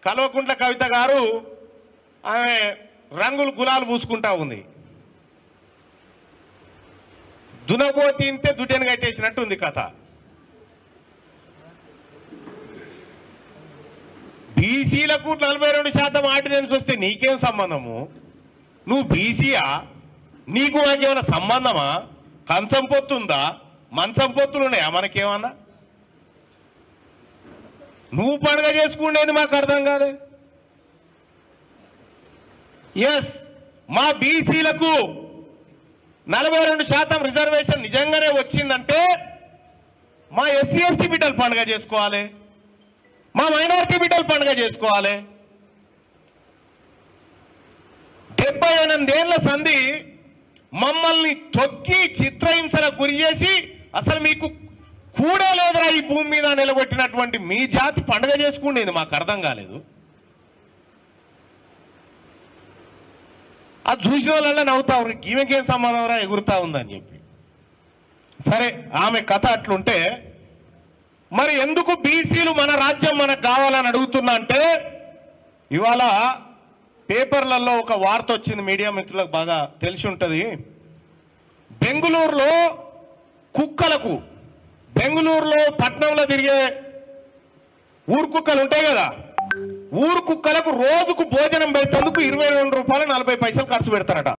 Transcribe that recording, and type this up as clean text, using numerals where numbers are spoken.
కల్వకుంట్ల కవిత గారు ఆమె రంగులు గులాలు పూసుకుంటా ఉంది. దునబోతింటే దుడ్డెను కట్టేసినట్టు ఉంది కథ. బీసీలకు 42% ఆర్డినెన్స్ వస్తే నీకేం సంబంధము? నువ్వు బీసీయా? నీకు మాకేమైనా సంబంధమా? కంచం పొత్తుందా? మంచం పొత్తులు ఉన్నాయా మనకేమన్నా? నువ్వు పండుగ చేసుకునేది మాకు అర్థం కాదు. ఎస్, మా బీసీలకు 42% రిజర్వేషన్ నిజంగానే వచ్చిందంటే మా ఎస్సీ ఎస్టీ బిడ్డలు పండుగ చేసుకోవాలి, మా మైనారిటీ బిడ్డలు పండుగ చేసుకోవాలి. 78 ఏళ్ల సంధి మమ్మల్ని తొక్కి చిత్రహింసలకు గురి చేసి అసలు మీకు కూడా లేదురా ఈ భూమి మీద నిలబెట్టినటువంటి మీ జాతి పండుగ చేసుకునేది మాకు అర్థం కాలేదు. అది చూసిన వాళ్ళ నవ్వుతా ఉన్నారు, ఈమెకేం సంబంధం రా ఎగురుతా ఉందని చెప్పి. సరే, ఆమె కథ అట్లుంటే మరి ఎందుకు బీసీలు మన రాజ్యం మనకు కావాలని అడుగుతున్నా అంటే, ఇవాళ పేపర్లలో ఒక వార్త వచ్చింది, మీడియా మిత్రులకు బాగా తెలిసి ఉంటుంది. బెంగుళూరులో కుక్కలకు, బెంగుళూరులో పట్నంలో తిరిగే ఊరు కుక్కలు ఉంటాయి కదా, ఊరు కుక్కలకు రోజుకు భోజనం పెట్టేందుకు 22 రూపాయలు 40 పైసలు ఖర్చు పెడతారట.